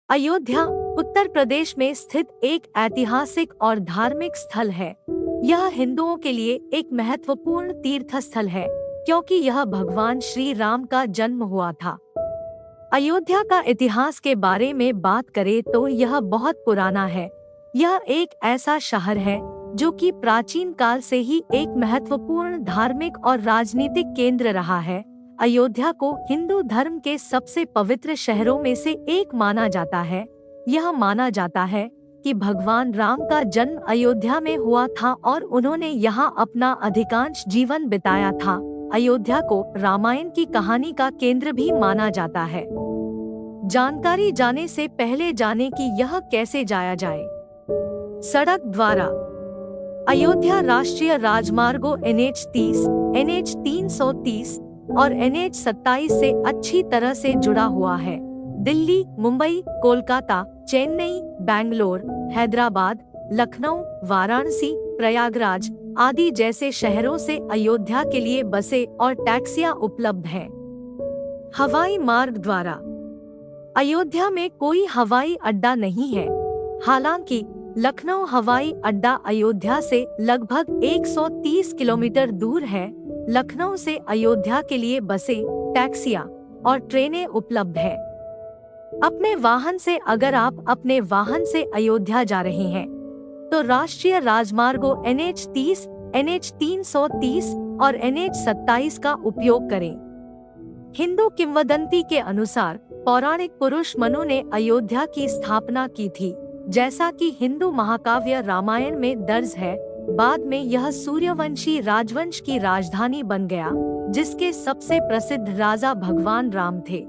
अयोध्या उत्तर प्रदेश में स्थित एक ऐतिहासिक और धार्मिक स्थल है। यह हिंदुओं के लिए एक महत्वपूर्ण तीर्थ स्थल है, क्योंकि यह भगवान श्री राम का जन्म हुआ था। अयोध्या का इतिहास के बारे में बात करें तो यह बहुत पुराना है। यह एक ऐसा शहर है जो कि प्राचीन काल से ही एक महत्वपूर्ण धार्मिक और राजनीतिक केंद्र रहा है। अयोध्या को हिंदू धर्म के सबसे पवित्र शहरों में से एक माना जाता है। यह माना जाता है कि भगवान राम का जन्म अयोध्या में हुआ था और उन्होंने यहाँ अपना अधिकांश जीवन बिताया था। अयोध्या को रामायण की कहानी का केंद्र भी माना जाता है। जानकारी जाने से पहले जाने कि यह कैसे जाया जाए। सड़क द्वारा अयोध्या राष्ट्रीय राजमार्गों NH30, NH330 और NH27 से अच्छी तरह से जुड़ा हुआ है। दिल्ली, मुंबई, कोलकाता, चेन्नई, बेंगलोर, हैदराबाद, लखनऊ, वाराणसी, प्रयागराज आदि जैसे शहरों से अयोध्या के लिए बसें और टैक्सियां उपलब्ध हैं। हवाई मार्ग द्वारा अयोध्या में कोई हवाई अड्डा नहीं है। हालांकि लखनऊ हवाई अड्डा अयोध्या से लगभग 130 किलोमीटर दूर है। लखनऊ से अयोध्या के लिए बसें, टैक्सियां और ट्रेनें उपलब्ध है। अपने वाहन से अगर आप अपने वाहन से अयोध्या जा रहे हैं तो राष्ट्रीय राजमार्गों NH30, NH330 और NH27 का उपयोग करें। हिंदू किंवदंती के अनुसार पौराणिक पुरुष मनु ने अयोध्या की स्थापना की थी, जैसा कि हिंदू महाकाव्य रामायण में दर्ज है। बाद में यह सूर्यवंशी राजवंश की राजधानी बन गया, जिसके सबसे प्रसिद्ध राजा भगवान राम थे।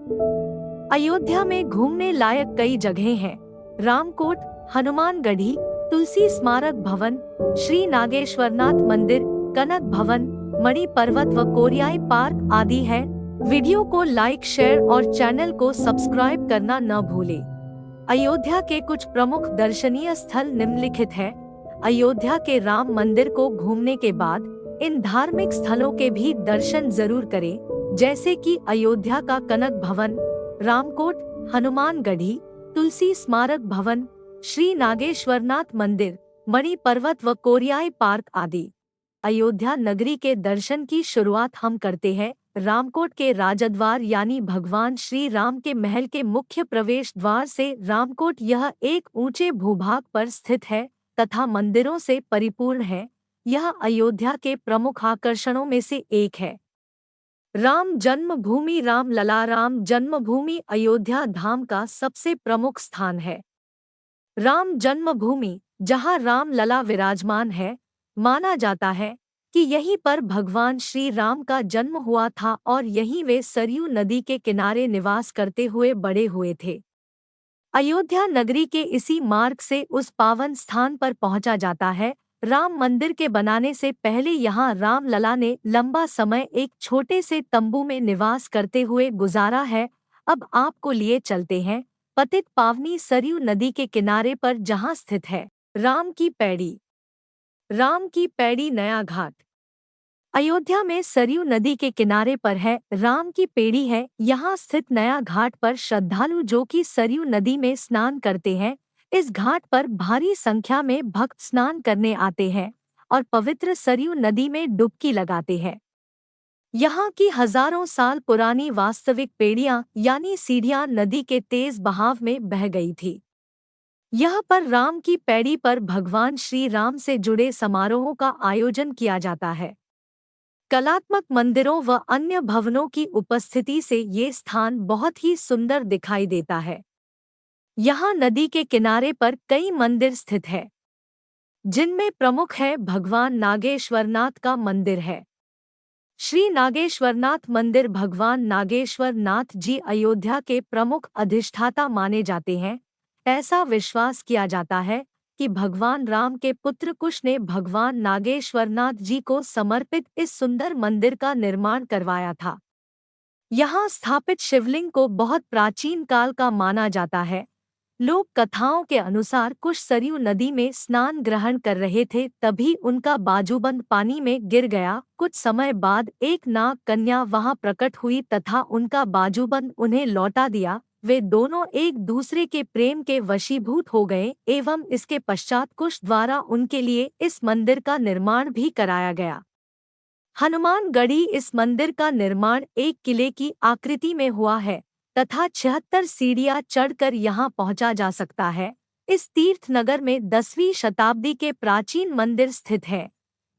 अयोध्या में घूमने लायक कई जगहें हैं। रामकोट, हनुमानगढ़ी, तुलसी स्मारक भवन, श्री नागेश्वरनाथ मंदिर, कनक भवन, मणि पर्वत व कोरियाई पार्क आदि है। वीडियो को लाइक, शेयर और चैनल को सब्सक्राइब करना न भूलें। अयोध्या के कुछ प्रमुख दर्शनीय स्थल निम्नलिखित हैं। अयोध्या के राम मंदिर को घूमने के बाद इन धार्मिक स्थलों के भी दर्शन जरूर करें, जैसे कि अयोध्या का कनक भवन, रामकोट, हनुमानगढ़ी, तुलसी स्मारक भवन, श्री नागेश्वरनाथ मंदिर, मणि पर्वत व कोरियाई पार्क आदि। अयोध्या नगरी के दर्शन की शुरुआत हम करते हैं रामकोट के राजद्वार यानी भगवान श्री राम के महल के मुख्य प्रवेश द्वार से। रामकोट यह एक ऊंचे भूभाग पर स्थित है तथा मंदिरों से परिपूर्ण है। यह अयोध्या के प्रमुख आकर्षणों में से एक है। राम जन्मभूमि राम जन्मभूमि अयोध्या धाम का सबसे प्रमुख स्थान है। राम जन्मभूमि, जहाँ राम लला विराजमान है, माना जाता है कि यहीं पर भगवान श्री राम का जन्म हुआ था और यहीं वे सरयू नदी के किनारे निवास करते हुए बड़े हुए थे। अयोध्या नगरी के इसी मार्ग से उस पावन स्थान पर पहुंचा जाता है। राम मंदिर के बनाने से पहले यहाँ राम लला ने लंबा समय एक छोटे से तंबू में निवास करते हुए गुजारा है। अब आपको लिए चलते हैं पतित पावनी सरयू नदी के किनारे पर, जहाँ स्थित है राम की पैड़ी। राम की पैड़ी नया घाट अयोध्या में सरयू नदी के किनारे पर है। राम की पेड़ी है। यहाँ स्थित नया घाट पर श्रद्धालु जो कि सरयू नदी में स्नान करते हैं, इस घाट पर भारी संख्या में भक्त स्नान करने आते हैं और पवित्र सरयू नदी में डुबकी लगाते हैं। यहाँ की हजारों साल पुरानी वास्तविक पेड़ियां यानी सीढ़ियां नदी के तेज बहाव में बह गई थी। यहाँ पर राम की पैड़ी पर भगवान श्री राम से जुड़े समारोहों का आयोजन किया जाता है। कलात्मक मंदिरों व अन्य भवनों की उपस्थिति से ये स्थान बहुत ही सुंदर दिखाई देता है। यहाँ नदी के किनारे पर कई मंदिर स्थित है, जिनमें प्रमुख है भगवान नागेश्वरनाथ का मंदिर है। श्री नागेश्वरनाथ मंदिर भगवान नागेश्वर नाथ जी अयोध्या के प्रमुख अधिष्ठाता माने जाते हैं। ऐसा विश्वास किया जाता है कि भगवान राम के पुत्र कुश ने भगवान नागेश्वरनाथ जी को समर्पित इस सुंदर मंदिर का निर्माण करवाया था। यहाँ स्थापित शिवलिंग को बहुत प्राचीन काल का माना जाता है। लोक कथाओं के अनुसार कुश सरयू नदी में स्नान ग्रहण कर रहे थे, तभी उनका बाजूबंद पानी में गिर गया। कुछ समय बाद एक नाग कन्या वहां प्रकट हुई तथा उनका बाजूबंद उन्हें लौटा दिया। वे दोनों एक दूसरे के प्रेम के वशीभूत हो गए एवं इसके पश्चात कुश द्वारा उनके लिए इस मंदिर का निर्माण भी कराया गया। हनुमानगढ़ी इस मंदिर का निर्माण एक किले की आकृति में हुआ है तथा 76 सीढ़ियां चढ़कर यहाँ पहुँचा जा सकता है। इस तीर्थ नगर में 10वीं शताब्दी के प्राचीन मंदिर स्थित है।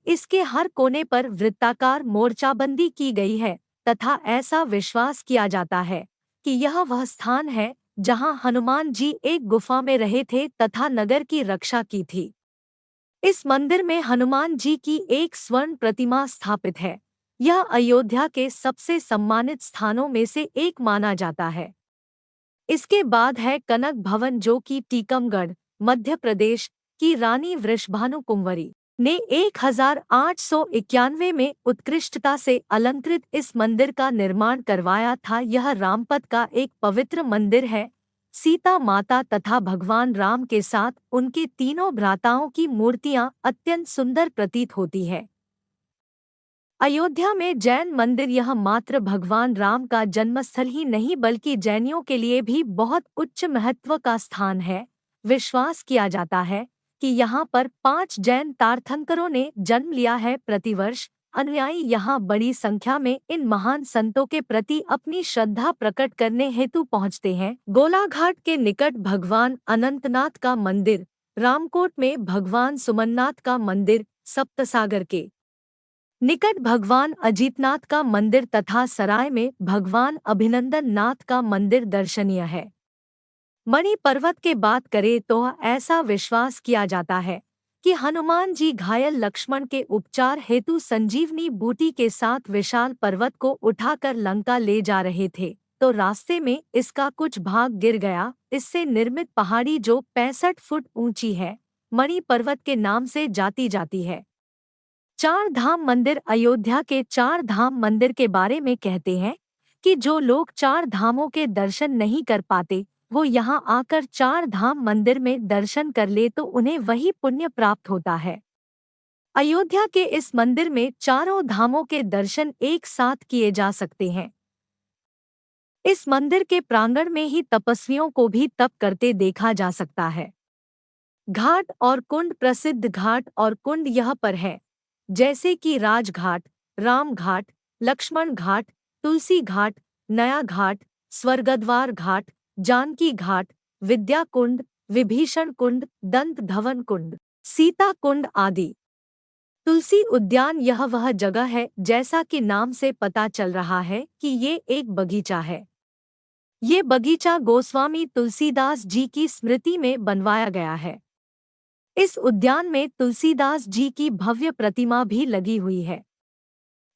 इसके हर कोने पर वृत्ताकार मोर्चाबंदी की गई है तथा ऐसा विश्वास किया जाता है कि यह वह स्थान है जहां हनुमान जी एक गुफा में रहे थे तथा नगर की रक्षा की थी। इस मंदिर में हनुमान जी की एक स्वर्ण प्रतिमा स्थापित है। यह अयोध्या के सबसे सम्मानित स्थानों में से एक माना जाता है। इसके बाद है कनक भवन, जो कि टीकमगढ़, मध्य प्रदेश की रानी वृषभानु कुंवरी ने 1891 में उत्कृष्टता से अलंकृत इस मंदिर का निर्माण करवाया था। यह रामपद का एक पवित्र मंदिर है। सीता माता तथा भगवान राम के साथ उनके तीनों भ्राताओं की मूर्तियां अत्यंत सुंदर प्रतीत होती है। अयोध्या में जैन मंदिर यह मात्र भगवान राम का जन्मस्थल ही नहीं बल्कि जैनियों के लिए भी बहुत उच्च महत्व का स्थान है। विश्वास किया जाता है कि यहाँ पर 5 जैन तीर्थंकरों ने जन्म लिया है। प्रतिवर्ष अनुयायी यहाँ बड़ी संख्या में इन महान संतों के प्रति अपनी श्रद्धा प्रकट करने हेतु पहुँचते हैं। गोलाघाट के निकट भगवान अनंतनाथ का मंदिर, रामकोट में भगवान सुमननाथ का मंदिर, सप्तसागर के निकट भगवान अजीतनाथ का मंदिर तथा सराय में भगवान अभिनंदन नाथ का मंदिर दर्शनीय है। मणि पर्वत के बात करें तो ऐसा विश्वास किया जाता है कि हनुमान जी घायल लक्ष्मण के उपचार हेतु संजीवनी बूटी के साथ विशाल पर्वत को उठाकर लंका ले जा रहे थे, तो रास्ते में इसका कुछ भाग गिर गया। इससे निर्मित पहाड़ी जो 65 फुट ऊंची है, मणि पर्वत के नाम से जाती जाती है। 4 धाम मंदिर अयोध्या के 4 धाम मंदिर के बारे में कहते हैं कि जो लोग 4 धामों के दर्शन नहीं कर पाते, वो यहाँ आकर 4 धाम मंदिर में दर्शन कर ले तो उन्हें वही पुण्य प्राप्त होता है। अयोध्या के इस मंदिर में चारों धामों के दर्शन एक साथ किए जा सकते हैं। इस मंदिर के प्रांगण में ही तपस्वियों को भी तप करते देखा जा सकता है। घाट और कुंड, प्रसिद्ध घाट और कुंड यह पर है, जैसे कि राजघाट, राम घाट, लक्ष्मण घाट, तुलसी घाट, नया घाट, स्वर्गद्वार घाट, जानकी घाट, विद्या कुंड, विभीषण कुंड, दंत धवन कुंड, सीता कुंड आदि। तुलसी उद्यान यह वह जगह है, जैसा कि नाम से पता चल रहा है कि ये एक बगीचा है। ये बगीचा गोस्वामी तुलसीदास जी की स्मृति में बनवाया गया है। इस उद्यान में तुलसीदास जी की भव्य प्रतिमा भी लगी हुई है,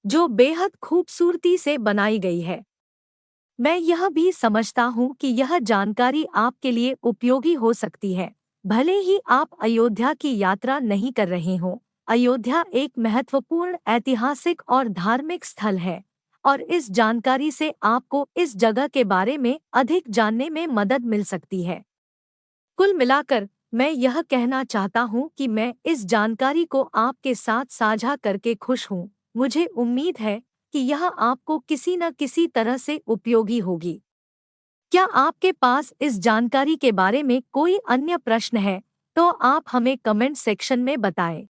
जो बेहद खूबसूरती से बनाई गई है। मैं यह भी समझता हूँ कि यह जानकारी आपके लिए उपयोगी हो सकती है, भले ही आप अयोध्या की यात्रा नहीं कर रहे हों। अयोध्या एक महत्वपूर्ण ऐतिहासिक और धार्मिक स्थल है और इस जानकारी से आपको इस जगह के बारे में अधिक जानने में मदद मिल सकती है। कुल मिलाकर मैं यह कहना चाहता हूँ कि मैं इस जानकारी को आपके साथ साझा करके खुश हूँ। मुझे उम्मीद है कि यह आपको किसी न किसी तरह से उपयोगी होगी। क्या आपके पास इस जानकारी के बारे में कोई अन्य प्रश्न है तो आप हमें कमेंट सेक्शन में बताएं।